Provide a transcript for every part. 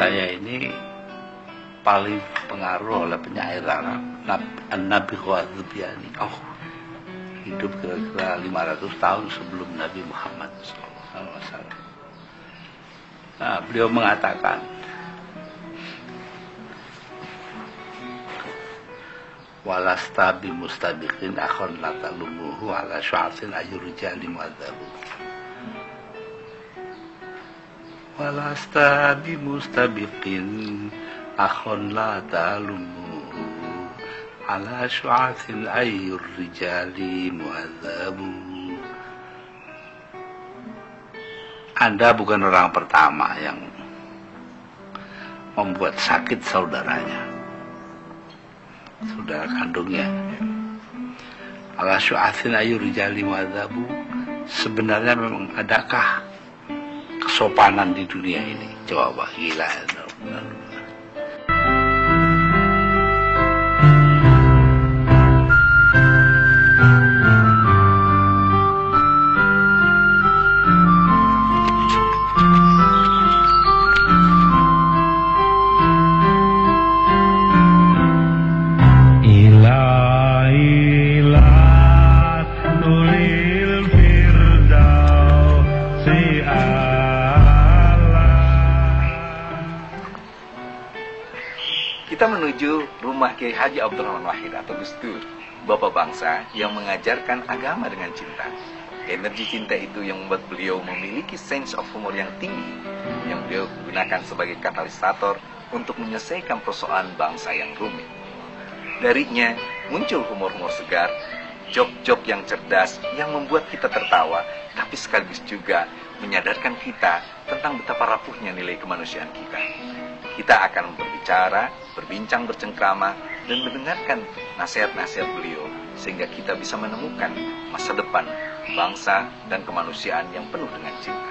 saya ini paling pengaruh oleh penyair Arab, Nabi Khwarizmi. Hidup kira-kira 500 tahun sebelum Nabi Muhammad SAW. Nah, beliau mengatakan, walasta bimustabiqin akhon latalumuhu ala syu'atin ayyurjali mu'adzabu. Walasta bimustabiqin akhon latalumuhu ala syu'atin ayyurjali mu'adzabu. Anda bukan orang pertama yang membuat sakit saudaranya, saudara kandungnya. Ala syu'atin ayyurjali mu'adzabu. Sebenarnya memang adakah kesopanan di dunia ini? Coba gila. Kita menuju rumah Kiai Haji Abdurrahman Wahid atau Gus Dur, bapak bangsa yang mengajarkan agama dengan cinta. Energi cinta itu yang membuat beliau memiliki sense of humor yang tinggi, yang beliau gunakan sebagai katalisator untuk menyelesaikan persoalan bangsa yang rumit. Darinya muncul humor-humor segar, jok-jok yang cerdas yang membuat kita tertawa, tapi sekaligus juga menyadarkan kita tentang betapa rapuhnya nilai kemanusiaan kita. Kita akan berbincang bercengkrama, dan mendengarkan nasihat-nasihat beliau, sehingga kita bisa menemukan masa depan bangsa dan kemanusiaan yang penuh dengan cinta.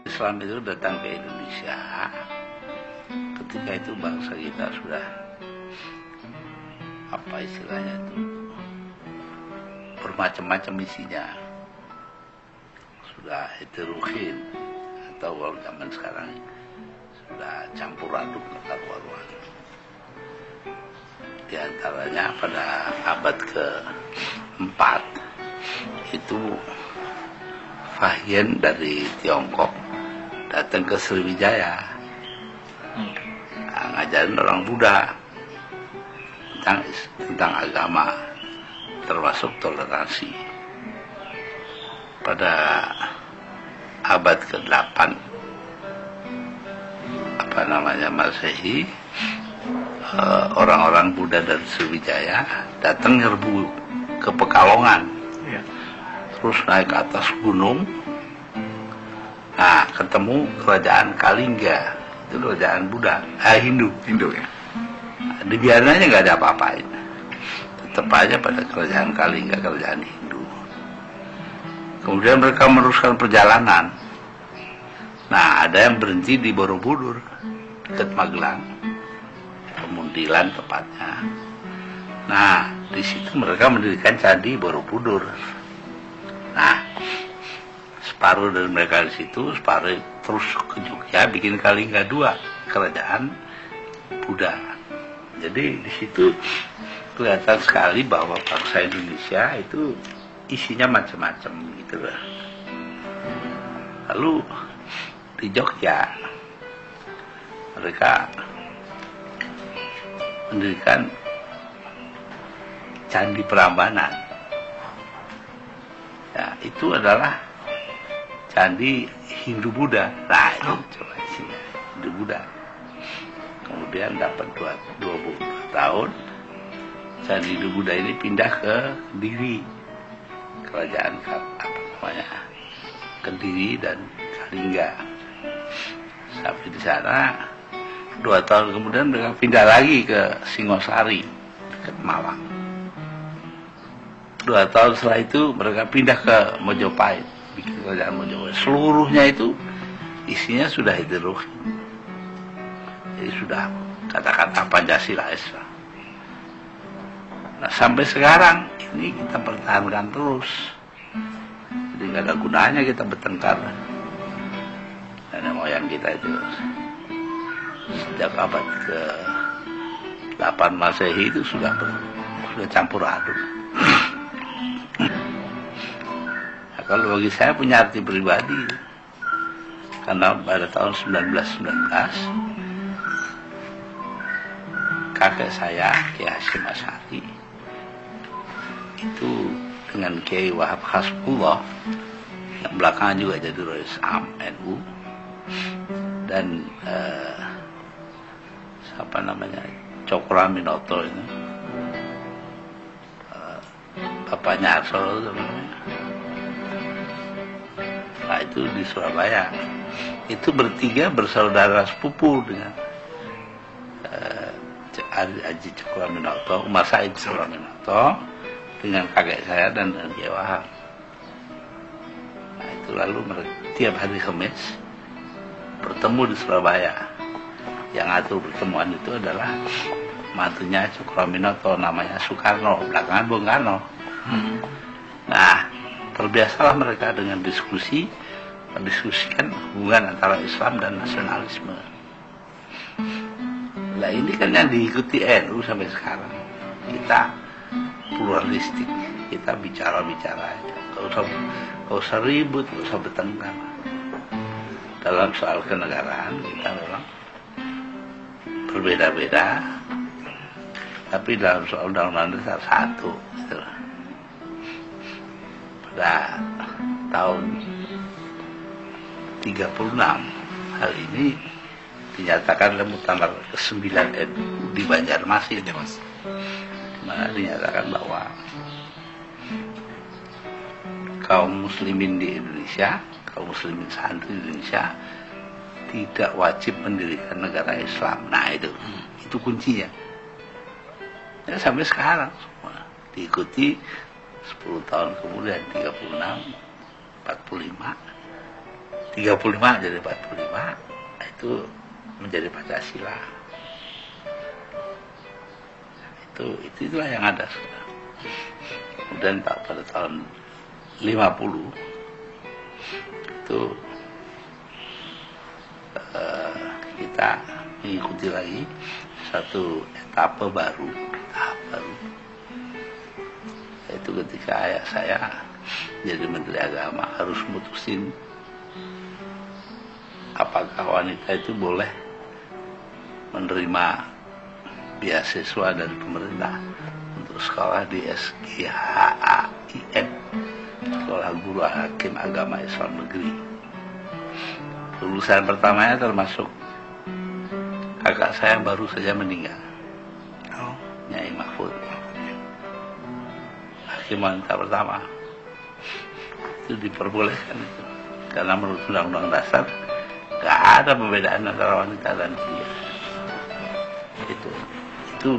Islam itu datang ke Indonesia ketika itu bangsa kita sudah apa istilahnya itu bermacam-macam isinya, sudah heterogen atau kalau zaman sekarang sudah campur aduk kekaruan. Di antaranya pada abad ke-4 itu Fahien dari Tiongkok datang ke Sriwijaya, ngajarin orang Buddha tentang agama, termasuk toleransi. Pada abad ke-8 Masehi, orang-orang Buddha dari Sriwijaya datang nyerbu ke Pekalongan, terus naik ke atas gunung. Nah, ketemu kerajaan Kalingga, itu kerajaan Buddha, Hindu ya. Dibiarin aja nggak ada apa-apain, tetap aja pada kerajaan Kalingga, kerajaan Hindu. Kemudian mereka meneruskan perjalanan. Nah, ada yang berhenti di Borobudur, dekat Magelang, Pemundilan tepatnya. Nah, di situ mereka mendirikan Candi Borobudur. Nah, separuh dari mereka di situ, separuh terus ke Jogja, bikin Kalingga II, kerajaan Buddha. Jadi di situ kelihatan sekali bahwa bangsa Indonesia itu isinya macam-macam gitu loh. Lalu di Jogja mereka mendirikan Candi Prambanan. Ya, itu adalah candi Hindu Buddha. Nah, itu coba isinya Hindu Buddha. Kemudian dapat 22 tahun, Candi Hindu Buddha ini pindah ke Kediri, kerajaan Kediri dan Kalingga. Sampai di sana 2 tahun kemudian mereka pindah lagi ke Singosari, dekat Malang. 2 tahun setelah itu mereka pindah ke Mojopahit, bikin kerajaan Mojopahit. Seluruhnya itu isinya sudah heterogen. Jadi sudah kata-kata Pancasila Islam. Nah, sampai sekarang ini kita pertahankan terus. Jadi nggak ada gunanya kita bertengkar. Nenek moyang kita itu sejak abad ke-8 Masehi itu sudah campur aduk. Nah, kalau bagi saya punya arti pribadi, karena pada tahun 1919 kakek saya, Kiai Hasyim Asy'ari, itu dengan Kiai Wahab Hasbullah, yang belakangan juga jadi Rois Am NU, dan siapa namanya, Cokroaminoto ini, bapaknya Arsolo itu namanya. Nah, itu di Surabaya. Itu bertiga bersaudara sepupu dengan Haji Cokroaminoto, Umar Said Cokroaminoto, dengan kakek saya dan Kiai Wahab. Nah, itu lalu mereka tiap hari Kamis bertemu di Surabaya. Yang atur pertemuan itu adalah mantunya Cokroaminoto, namanya Soekarno, belakangan Bung Karno. Nah, terbiasalah mereka dengan mendiskusikan hubungan antara Islam dan nasionalisme. Nah, ini kan yang diikuti NU sampai sekarang. Kita pluralistik, kita bicara-bicara aja, gak usah ribut, gak usah bertengkar. Dalam soal kenegaraan kita memang berbeda-beda, tapi dalam soal undang-undang dasar satu. Gitu. Pada tahun 36 hal ini dinyatakan dalam muktamar ke-9 NU di Banjarmasin, di mana dinyatakan bahwa kaum muslimin di Indonesia, kaum muslimin santri di Indonesia tidak wajib mendirikan negara Islam. Nah, itu kuncinya. Ya, sampai sekarang semua diikuti 10 tahun kemudian, 36, 45, 35 jadi 45, itu menjadi Pancasila. Itulah yang ada sekarang. Kemudian pada tahun 50 itu kita mengikuti lagi satu etapa baru, yaitu ketika ayah saya jadi Menteri Agama harus memutusin apakah wanita itu boleh menerima beasiswa dari pemerintah untuk sekolah di SGHAIM, Sekolah Guru Hakim Agama Islam Negeri. Lulusan pertamanya termasuk kakak saya yang baru saja meninggal, Nyai Mahfud, hakim wanita pertama. Itu diperbolehkan itu, karena menurut Undang-Undang Dasar gak ada perbedaan antara wanita dan pria. Itu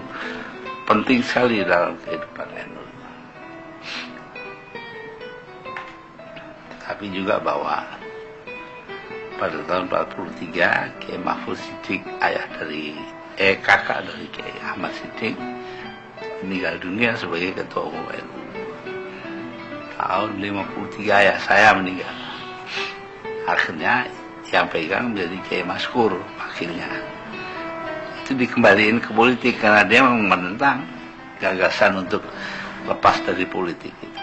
penting sekali dalam kehidupan NU. Tapi juga bahwa pada tahun 43 Kiai Mahfud Siddiq, kakak dari Kiai Ahmad Siddiq, meninggal dunia sebagai ketua umum NU. Tahun 53 ya saya meninggal. Akhirnya yang pegang menjadi Kiai Maskur, wakilnya. Itu dikembaliin ke politik karena dia memang menentang gagasan untuk lepas dari politik itu.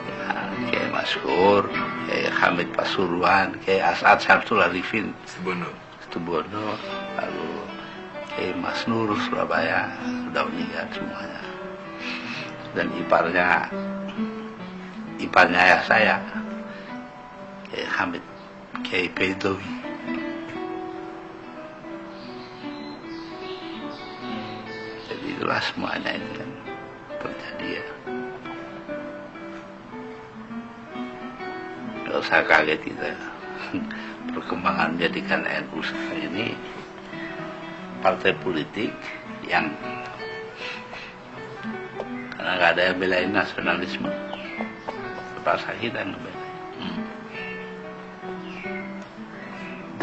Ya, Kiai Maskur, Kiai Hamid Pasuruan, Kiai As'ad Syamsul Arifin Situbondo, lalu Kiai Mas Nur Surabaya sudah meninggal semuanya. Dan iparnya ayah saya, Kiai Hamid, Kiai Baidowi. Jadi itulah semuanya itu kan terjadi ya. Gak usah kaget kita. Perkembangan menjadikan NU sekarang ini partai politik yang karena gak ada yang belain nasionalisme, terpaksa kita ngebelain.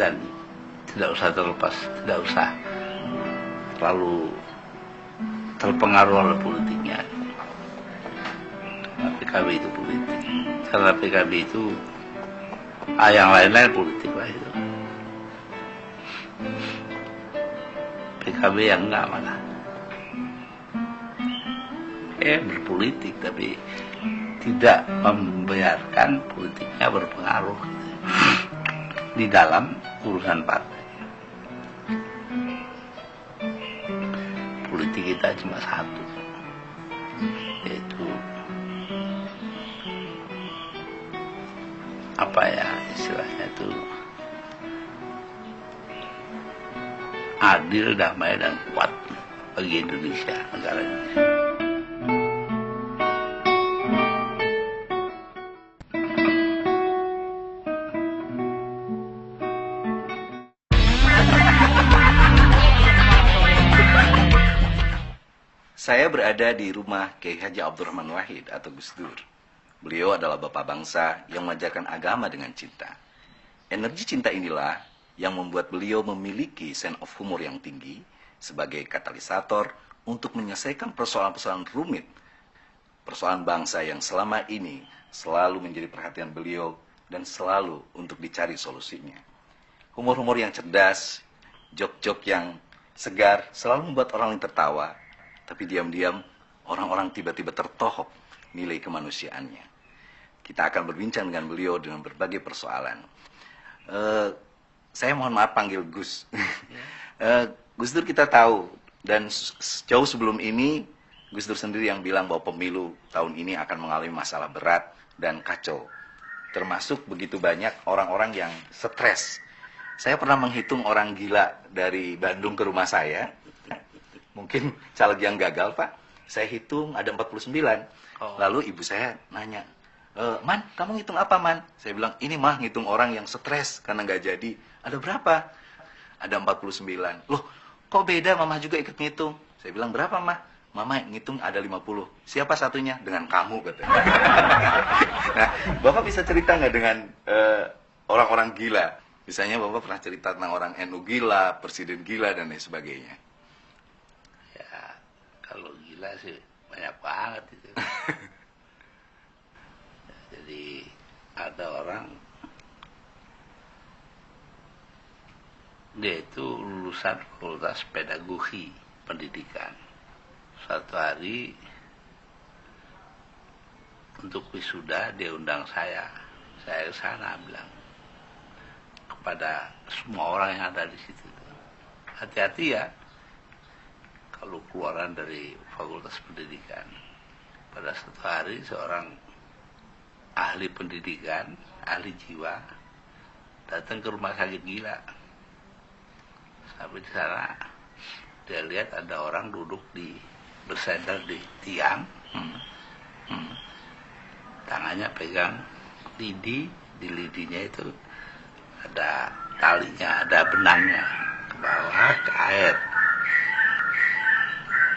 Dan tidak usah terlepas, tidak usah terlalu terpengaruh oleh politiknya. Karena PKB itu politik. Karena PKB itu yang lain-lain politik lah itu. PKB yang enggak malah. Berpolitik tapi tidak membiarkan politiknya berpengaruh di dalam urusan partai. Politik kita cuma satu, yaitu apa ya istilahnya itu, adil, damai dan kuat bagi Indonesia, negara Indonesia. Saya berada di rumah Kiai Haji Abdurrahman Wahid atau Gus Dur. Beliau adalah bapak bangsa yang mengajarkan agama dengan cinta. Energi cinta inilah yang membuat beliau memiliki sense of humor yang tinggi sebagai katalisator untuk menyelesaikan persoalan-persoalan rumit, persoalan bangsa yang selama ini selalu menjadi perhatian beliau dan selalu untuk dicari solusinya. Humor-humor yang cerdas, jok-jok yang segar selalu membuat orang lain tertawa, tapi diam-diam orang-orang tiba-tiba tertohok nilai kemanusiaannya. Kita akan berbincang dengan beliau dengan berbagai persoalan. Saya mohon maaf panggil Gus. Gus Dur kita tahu, dan jauh sebelum ini Gus Dur sendiri yang bilang bahwa pemilu tahun ini akan mengalami masalah berat dan kacau. Termasuk begitu banyak orang-orang yang stres. Saya pernah menghitung orang gila dari Bandung ke rumah saya. Mungkin caleg yang gagal, Pak. Saya hitung ada 49. Lalu ibu saya nanya, Man, kamu ngitung apa, Man? Saya bilang, ini mah ngitung orang yang stres karena nggak jadi. Ada berapa? Ada 49. Loh, kok beda? Mama juga ikut ngitung. Saya bilang, berapa, Mah? Mama ngitung ada 50. Siapa satunya? Dengan kamu, katanya. Nah, Bapak bisa cerita nggak dengan orang-orang gila? Misalnya Bapak pernah cerita tentang orang NU gila, presiden gila, dan lain sebagainya. Kalau gila sih banyak banget itu. Jadi ada orang, dia itu lulusan fakultas pedagogi pendidikan. Suatu hari untuk wisuda dia undang saya ke sana, bilang kepada semua orang yang ada di situ, hati-hati ya kalau keluaran dari fakultas pendidikan. Pada suatu hari seorang ahli pendidikan, ahli jiwa, datang ke rumah sakit gila. Sampai di sana, dia lihat ada orang duduk bersandar di tiang, tangannya pegang lidi, di lidinya itu ada talinya, ada benangnya ke bawah ke air.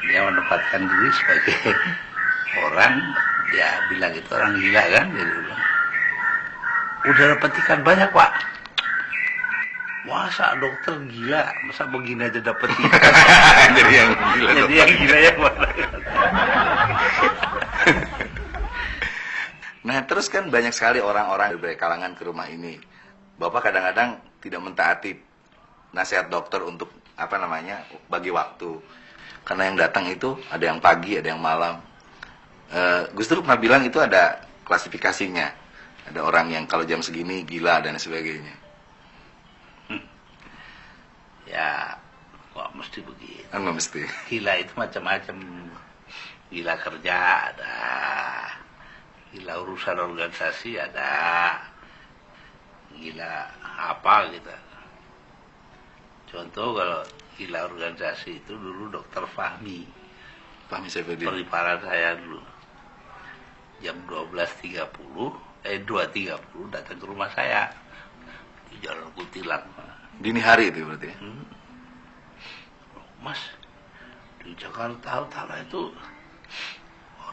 Dia menempatkan diri sebagai orang Ya bilang itu orang gila kan, dia bilang. Udah dapat ikan banyak Pak. Masa dokter gila, masa begini aja dapat ikan. Jadi yang gila. Jadi yang gila ya Pak. Nah, terus kan banyak sekali orang-orang dari kalangan ke rumah ini. Bapak kadang-kadang tidak mentaati nasihat dokter untuk bagi waktu. Karena yang datang itu ada yang pagi, ada yang malam. Gus Dur pernah bilang itu ada klasifikasinya. Ada orang yang kalau jam segini gila dan sebagainya. Ya, kok mesti begitu. Kan mesti. Gila itu macam-macam. Gila kerja ada. Gila urusan organisasi ada. Gila apa gitu. Contoh kalau gila organisasi itu dulu Dokter Fahmi. Fahmi Saifuddin. Periparan saya dulu. Jam 2.30 datang ke rumah saya. Di Jalan Kutilang. Dini hari itu berarti ya? Mas, di Jakarta Utara itu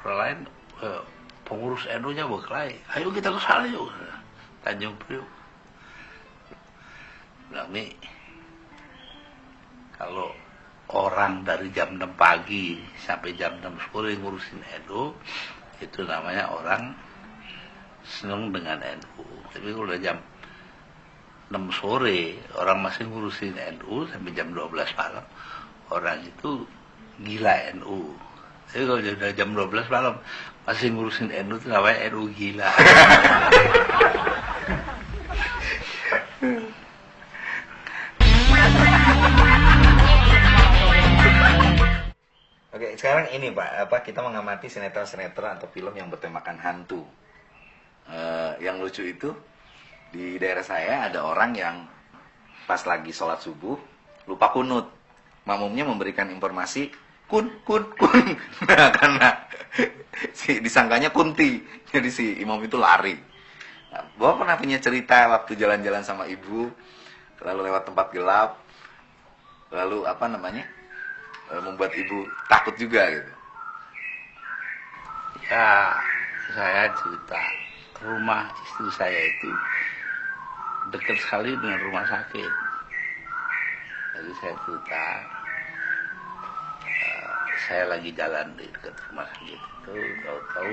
orang lain pengurus NU-nya berkelahi. Ayo kita ke sana yuk. Tanjung Priok. Bilang nih, kalau orang dari jam 6 pagi sampai jam 6 sore ngurusin NU, itu namanya orang seneng dengan NU. Tapi kalau udah jam 6 sore orang masih ngurusin NU sampai jam 12 malam, orang itu gila NU. Tapi kalau udah jam 12 malam masih ngurusin NU itu namanya NU gila. Oke, sekarang ini Pak, kita mengamati sinetron-sinetron atau film yang bertemakan hantu. Yang lucu itu di daerah saya ada orang yang pas lagi sholat subuh lupa kunut. Makmumnya memberikan informasi kun. Nah, karena disangkanya kunti, jadi si imam itu lari. Nah, Bapak pernah punya cerita waktu jalan-jalan sama ibu, lalu lewat tempat gelap, lalu membuat ibu takut juga gitu? Ya, saya cerita rumah istri saya itu dekat sekali dengan rumah sakit. Jadi saya cerita, saya lagi jalan di dekat rumah sakit itu, tahu-tahu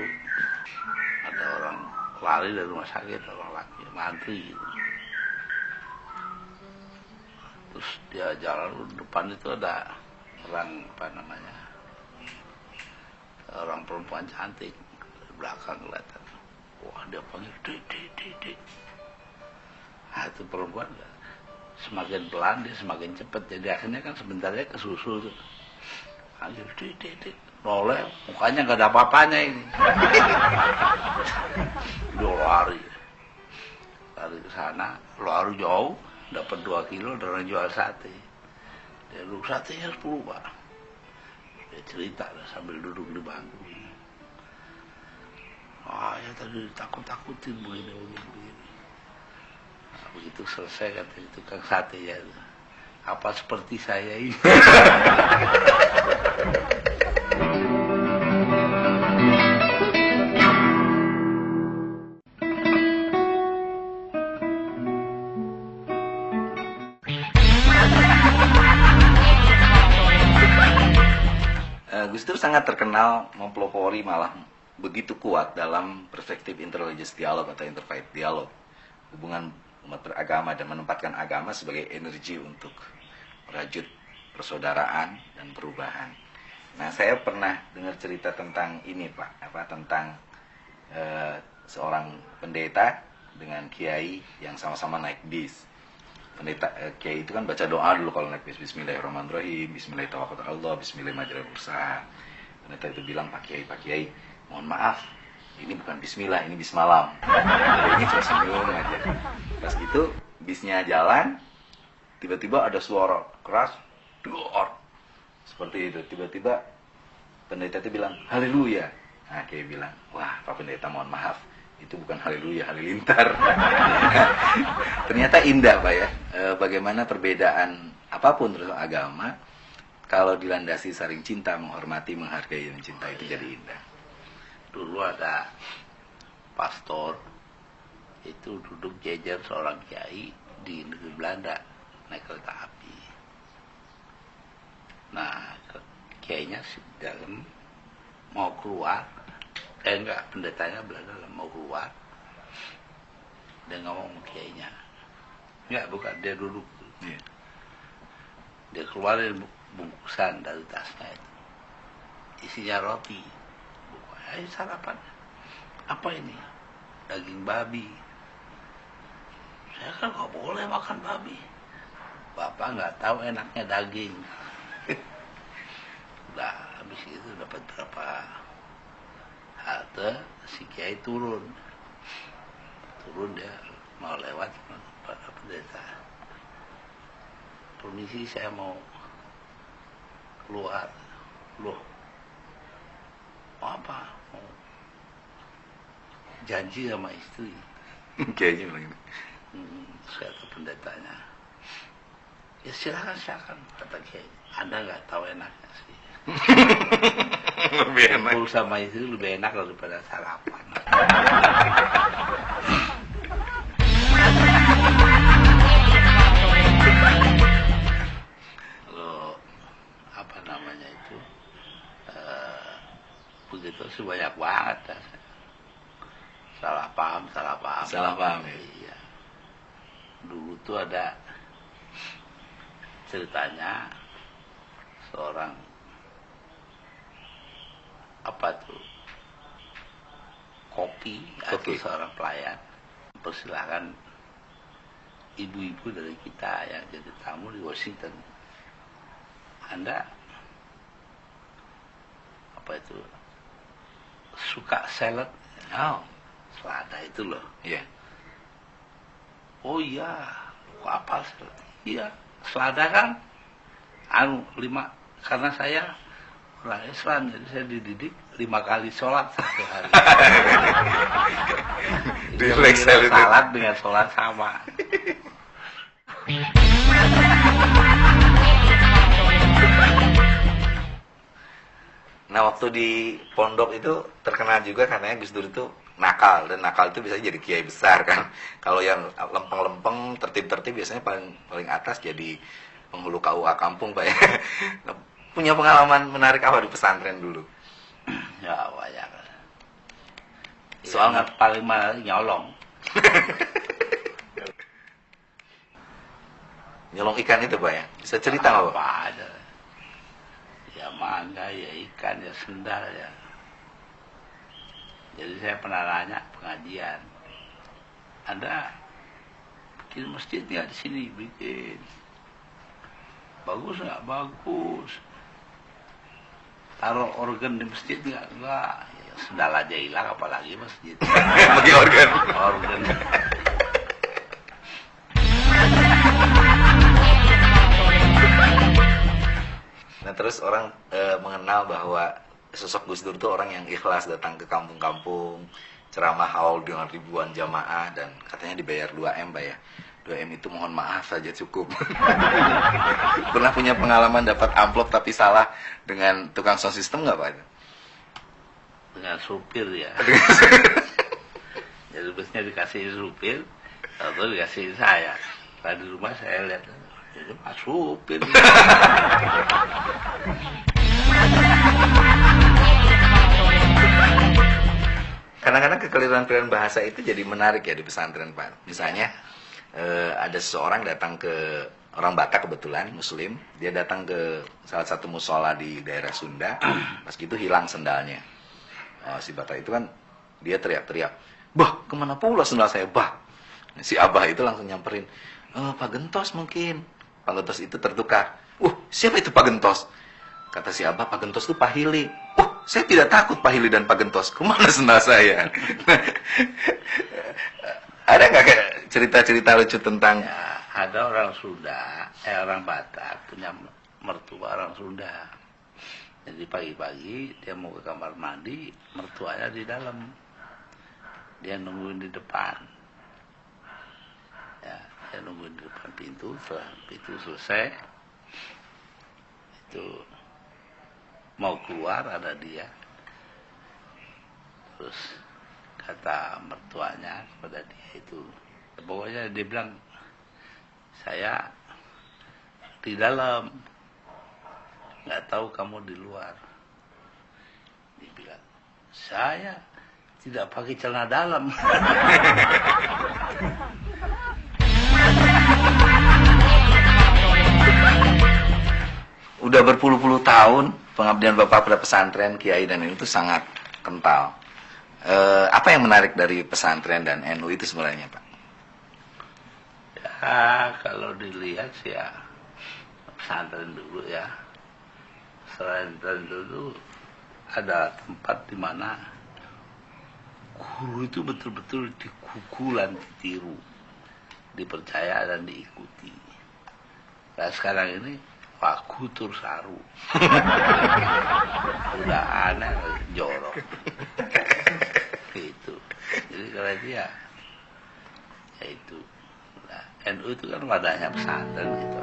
ada orang lari dari rumah sakit, orang laki mantri gitu. Terus dia jalan depan itu ada orang orang perempuan cantik di belakang kelihatan. Wah, dia panggil dik. Nah, itu perempuan semakin pelan dia semakin cepat, jadi akhirnya kan sebentarnya kesusul tuh. Panggil dik. Noleh, mukanya nggak ada apa-apanya ini. Dia lari ke sana, lari jauh, dapat 2 kilo, ada orang jual sate. Dia duduk, satenya 10 Pak. Dia cerita sambil duduk di bangku. Ya tadi takut-takutin begini. Nah, begitu selesai kata tukang sate ya, apa seperti saya ini. Gus Dur sangat terkenal mempelopori malah begitu kuat dalam perspektif interreligious dialog atau interfaith dialog, hubungan umat beragama, dan menempatkan agama sebagai energi untuk merajut persaudaraan dan perubahan. Nah, saya pernah dengar cerita tentang ini Pak, tentang seorang pendeta dengan kiai yang sama-sama naik bis. Pendeta kiai itu kan baca doa dulu kalau naik bis, Bismillahirrahmanirrahim, Bismillahirrahmanirrahim, Bismillahirrahmanirrahim. Pendeta itu bilang, Pak Kiai, mohon maaf, ini bukan Bismillah, ini Bismalam. Ini cuma senyum aja. Pas gitu bisnya jalan, tiba-tiba ada suara keras, dor, seperti itu. Tiba-tiba pendeta itu bilang, Haleluya. Nah, Kiai bilang, wah Pak Pendeta mohon maaf, itu bukan haleluya, halilintar. Ternyata indah Pak ya, bagaimana perbedaan apapun terus agama, kalau dilandasi saling cinta, menghormati, menghargai, dan cinta itu jadi indah. Dulu ada pastor itu duduk jejer seorang kiai di negeri Belanda naik kereta api. Nah, kiainya di dalam mau keluar, enggak, pendetanya Belanda mau keluar. Dia ngomong sama kiainya, enggak, bukan, dia duduk. Yeah. Dia keluarin bungkusan dari tasnya itu, isinya roti. Ayo sarapan. Apa ini? Daging babi. Saya kan nggak boleh makan babi. Bapak nggak tahu enaknya daging. Udah habis itu dapat berapa halte, si kiai turun dia mau lewat pada pendeta. Permisi, saya mau keluar. Loh, mau apa? Mau janji sama istri. Kayaknya bilang gitu. Kata pendetanya, ya silakan, kata kiai. Anda nggak tahu enaknya sih. Lebih enak. Kumpul sama istri lebih enak daripada sarapan. Lalu apa namanya itu? Begitu sih banyak banget. Salah paham. Ya. Iya. Dulu tuh ada ceritanya seorang apa tuh koki atau seorang pelayan persilakan ibu-ibu dari kita yang jadi tamu di Washington. Anda apa itu suka salad? Oh, Selada itu loh. iya. Oh iya, kok apa salad? Iya, selada kan 5, karena saya orang Islam, jadi saya dididik 5 kali sholat satu hari. Jadi salat dengan sholat sama. Nah, waktu di pondok itu terkenal juga karena Gus Dur itu nakal, dan nakal itu bisa jadi kiai besar kan. Kalau yang lempeng-lempeng, tertib-tertib biasanya paling atas jadi penghulu KUA kampung, Pak ya. Punya pengalaman menarik apa di pesantren dulu? Ya banyak. Soalnya paling menarik nyolong. Nyolong ikan itu, Pak ya. Bisa cerita nggak, Pak? Apa ada? Ya mangga, ya ikan, ya sendal ya. Jadi saya pernah nanya pengajian, Anda bikin masjid nggak di sini? Bikin. Bagus nggak? Bagus. Taruh organ di masjid nggak? Enggak. Ya, sendal aja hilang, apalagi masjid. Bagi organ. Organ. Nah, terus orang mengenal bahwa sosok Gus Dur itu orang yang ikhlas datang ke kampung-kampung, ceramah haul dengan ribuan jamaah, dan katanya dibayar 2M, Pak ya. 2M itu mohon maaf saja cukup. Pernah punya pengalaman dapat amplop tapi salah dengan tukang sound system nggak, Pak? Dengan supir ya. Jadi busnya dikasih supir, atau dikasih saya. Nah, di rumah saya lihat, jadi Pak supir. Kadang-kadang kekeliruan bahasa itu jadi menarik ya di pesantren, Pak. Misalnya ada seseorang datang ke orang Batak, kebetulan Muslim, dia datang ke salah satu musola di daerah Sunda, pas gitu hilang sendalnya. Si Batak itu kan dia teriak-teriak, "Bah, kemana pula sendal saya, bah?" Si Abah itu langsung nyamperin, "Pak Gentos mungkin." Pak Gentos itu tertukar, siapa itu Pak Gentos?" Kata si Abah, "Pak Gentos itu Pak Hili." Saya tidak takut Pak Hili dan Pak Gentos. Kemana sendal saya? Ada nggak kayak cerita-cerita lucu tentang? Ya, ada orang Sunda, orang Batak punya mertua orang Sunda. Jadi pagi-pagi dia mau ke kamar mandi, mertuanya di dalam. Dia nungguin di depan. Ya, dia nungguin di depan pintu. Setelah pintu selesai, itu mau keluar, ada dia. Terus kata mertuanya kepada dia itu, pokoknya dia bilang, saya di dalam, nggak tahu kamu di luar. Dia bilang, saya tidak pakai celana dalam. Udah berpuluh-puluh tahun pengabdian Bapak pada pesantren, Kiai dan NU itu sangat kental. Apa yang menarik dari pesantren dan NU itu sebenarnya, Pak? Ya, kalau dilihat sih ya, pesantren dulu ya. Pesantren dulu ada tempat di mana guru itu betul-betul dikuku dan ditiru, dipercaya dan diikuti. Nah sekarang ini Pak Kutur Saru. Udah aneh, jorok. Itu. Jadi kalau dia, ya itu. Nah, NU itu kan wadahnya pesantren gitu.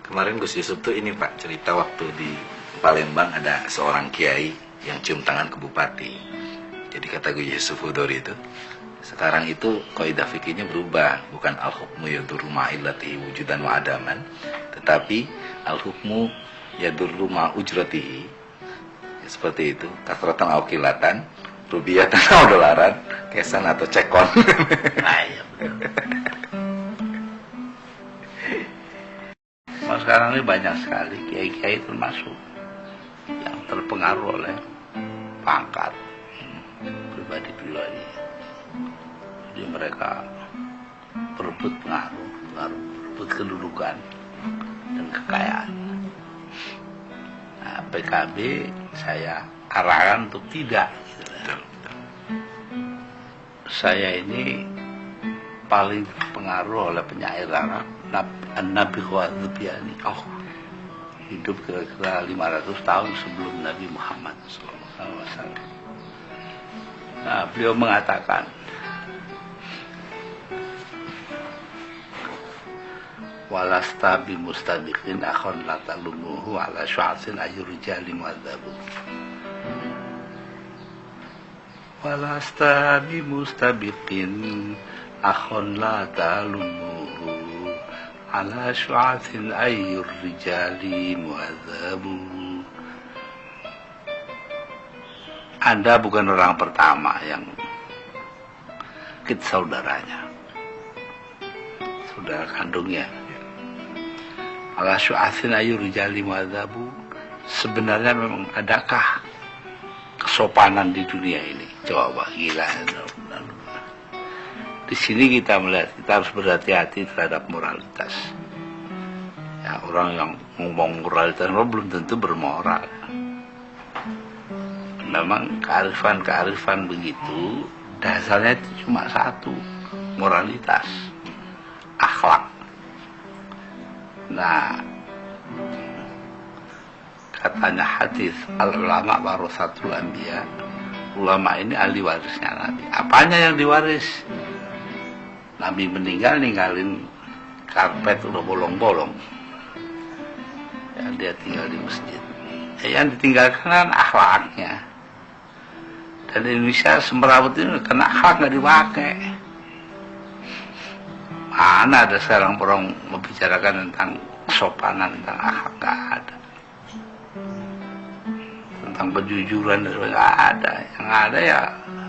Kemarin Gus Yusuf tuh ini Pak, cerita waktu di Palembang ada seorang kiai yang cium tangan ke bupati. Jadi kata Gus Yusuf Hudori itu, sekarang itu kaidah fikihnya berubah, bukan al-hukmu yadurru ma'illatihi wujudan wa adaman, tetapi al-hukmu yadurru ma'ujratihi. Ya, seperti itu, kasratan au qilatan, rubiyatan atau dolaran, kesan atau cekon. Nah, iya betul. Sekarang ini banyak sekali kiai-kiai termasuk yang terpengaruh oleh pangkat pribadi-pribadi. Jadi mereka berebut pengaruh, berebut kedudukan dan kekayaan. Nah, PKB saya arahkan untuk tidak. Gitu. Saya ini paling terpengaruh oleh penyair Arab Nabi Khwarizmi. Hidup kira-kira 500 tahun sebelum Nabi Muhammad SAW. Nah, beliau mengatakan, walasta bimustabiqin akhon la talumuhu ala syu'asin ayyurijali mu'adzabu. Walasta bimustabiqin akhon la talumuhu ala syu'atin ayyur rijali mu'adzabu. Anda bukan orang pertama yang sakit saudaranya, saudara kandungnya. Ala syu'atin ayyur rijali mu'adzabu. Sebenarnya memang adakah kesopanan di dunia ini? Coba gila. Di sini kita melihat, kita harus berhati-hati terhadap moralitas. Ya, orang yang ngomong moralitas belum tentu bermoral. Memang kearifan begitu, dasarnya itu cuma satu, moralitas, akhlak. Nah, katanya hadis al-ulama warasatul anbiya, ulama ini ahli warisnya Nabi. Apanya yang diwaris? Nabi meninggal, ninggalin karpet udah bolong-bolong. Ya, dia tinggal di masjid. Ya, yang ditinggalkan kan akhlaknya. Dan di Indonesia semrawut ini karena akhlak nggak dipakai. Mana ada sekarang orang membicarakan tentang kesopanan, tentang akhlak, nggak ada. Tentang kejujuran, nggak ada. Yang ada ya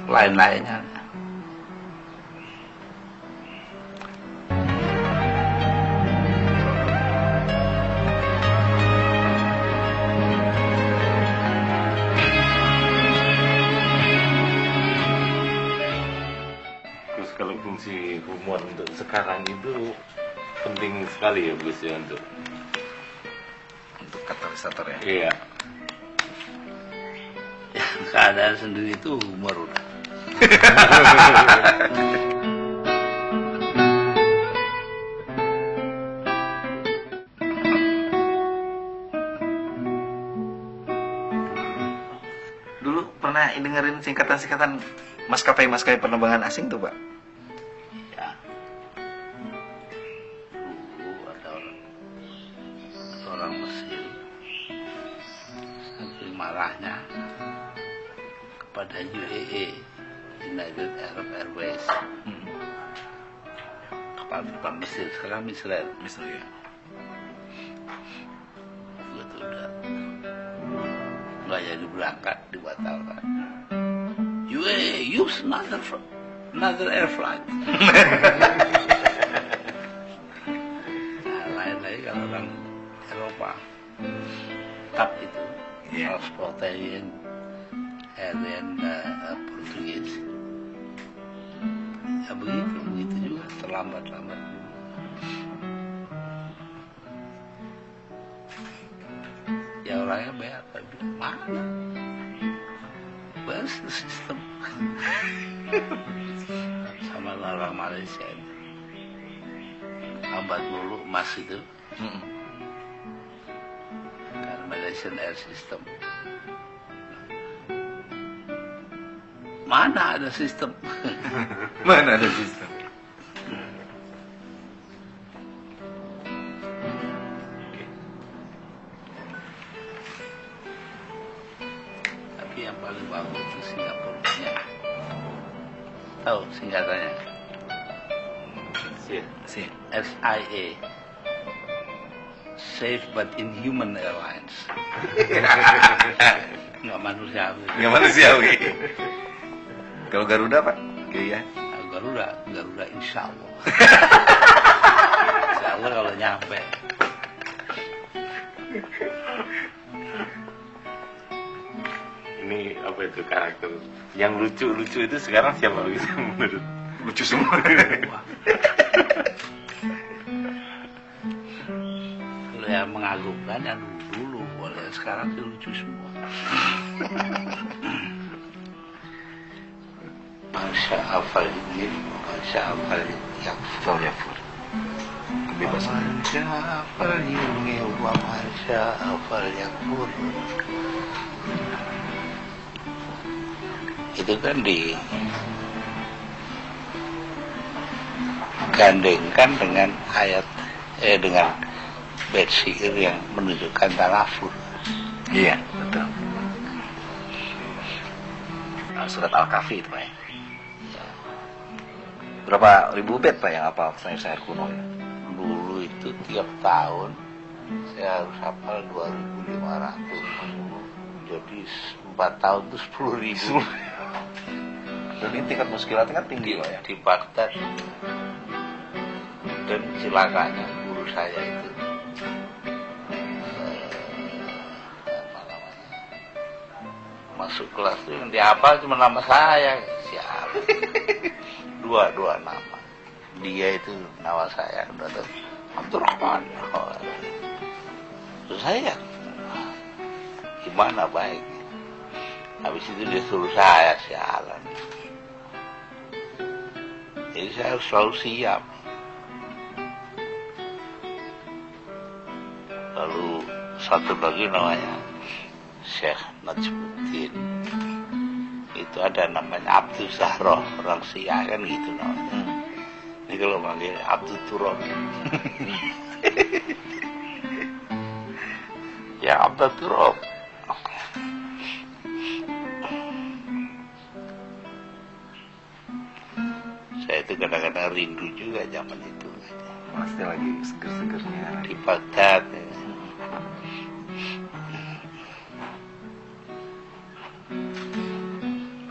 lain-lainnya. Kalau fungsi humor untuk sekarang itu penting sekali ya Gus ya untuk katalisator ya. Iya. Ya, keadaan sendiri itu humor udah. Dulu pernah dengerin singkatan-singkatan maskapai penerbangan asing tuh, Pak? Ya. Dulu ada orang Mesir saking marahnya kepada UAE, United Arab Airways. Kapal Mesir, sekarang Israel. Misalnya. Gitu udah. Nggak jadi berangkat, dibatalkan. UAE use another air flight. Nah, lain lagi kalau orang Eropa, TAP itu, Transportation Airline Portugis. Ya begitu juga, terlambat. Ya orangnya bayar, bilang mana? Where's the system? Sama orang Malaysia ini. Lambat dulu emas itu. Kan Malaysian Air System. Mana ada sistem? Mana ada sistem? Tapi yang paling bagus itu Singapura punya. Tahu singkatannya? SIA. Safe but Inhuman Airlines. Nggak manusiawi. Nggak manusiawi. Kalau Garuda, Pak? Iya. Garuda insya Allah. Insya Allah kalau nyampe. Ini apa itu karakter yang lucu itu sekarang siapa begitu menurut? Lucu semua. Kalau yang mengagumkan yang dulu boleh, sekarang sih lucu semua. Masya Allah ini, Masya Allah yang Yafur. Kebebasan. Masya Allah ini, Masya Allah yang pur. Itu kan digandengkan dengan ayat dengan bait syair yang menunjukkan talafur. Iya, betul. Surat Al-Kahfi itu, Pak. Berapa ribu bait, Pak, yang hafal syair kuno ya? Dulu itu tiap tahun saya harus hafal 2.500. Jadi 4 tahun itu 10.000. Dan ini tingkat muskilatnya kan tinggi, Pak, ya? Di Baghdad. Dan celakanya guru saya itu apa namanya, masuk kelas itu yang dihafal cuma nama saya. Siapa? Dua nama. Dia itu nama saya udah tahu, Abdurrahman. Terus saya gimana baik. Habis itu dia suruh saya sialan. Jadi saya harus selalu siap. Lalu satu lagi namanya Syekh Najmuddin. Itu ada namanya Abdul Zahroh, orang Syiah kan gitu namanya. Ini kalau manggil Abdul Turab. Ya Abdul Turab. Saya itu kadang-kadang rindu juga zaman itu. Pasti lagi seger-segernya. Di Baghdad. Ya.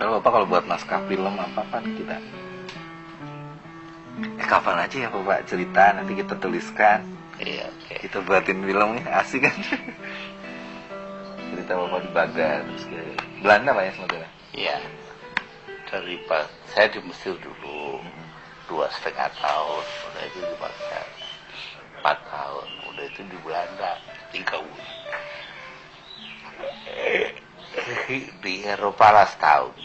Bapak kalau buat naskah film apa kita? Kapan aja ya Bapak cerita, nanti kita tuliskan. Iya, oke. Kita buatin filmnya, asik kan? Cerita Bapak di Baghdad, terus ke Belanda Pak ya sebenarnya? Iya. Saya di Mesir dulu 2,5 tahun, udah itu di Baghdad 4 tahun, udah itu di Belanda 3 bulan. Di Eropa lah setahun.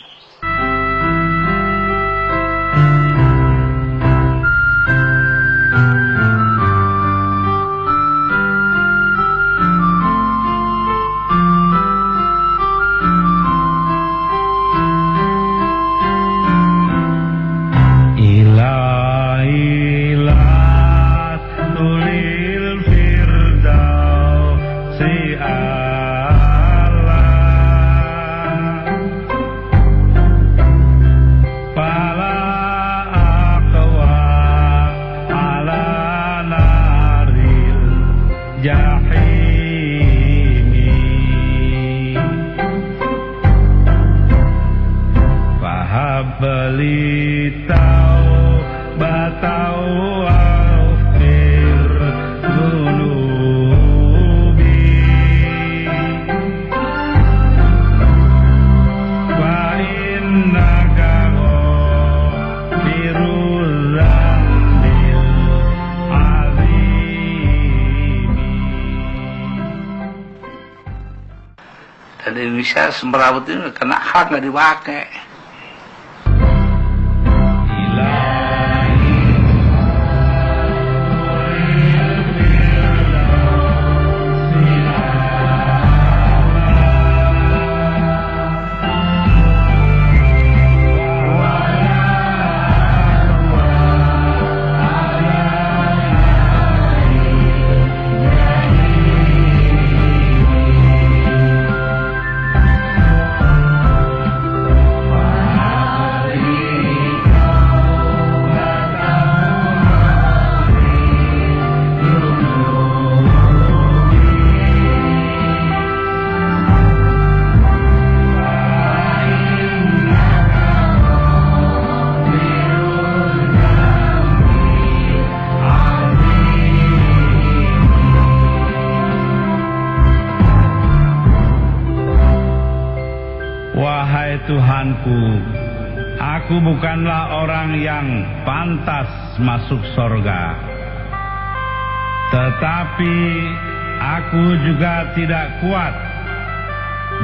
Dan di Indonesia semrawut ini kena hak nggak dipakai. Wahai Tuhanku, aku bukanlah orang yang pantas masuk sorga, tetapi aku juga tidak kuat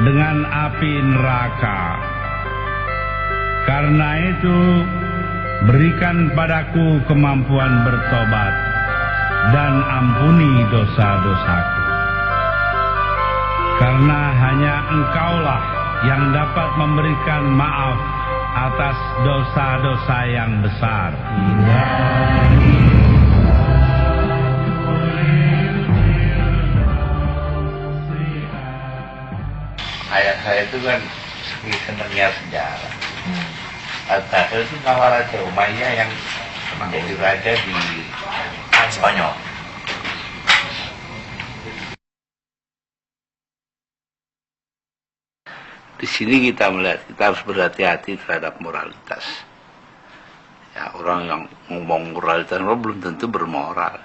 dengan api neraka. Karena itu, berikan padaku kemampuan bertobat dan ampuni dosa-dosaku. Karena hanya Engkaulah yang dapat memberikan maaf atas dosa-dosa yang besar. Ayah saya itu kan senangnya sejarah. Al-Taher itu nama Raja Umayyah yang menjadi raja di Spanyol. Di sini kita melihat, kita harus berhati-hati terhadap moralitas. Ya, orang yang ngomong moralitas belum tentu bermoral.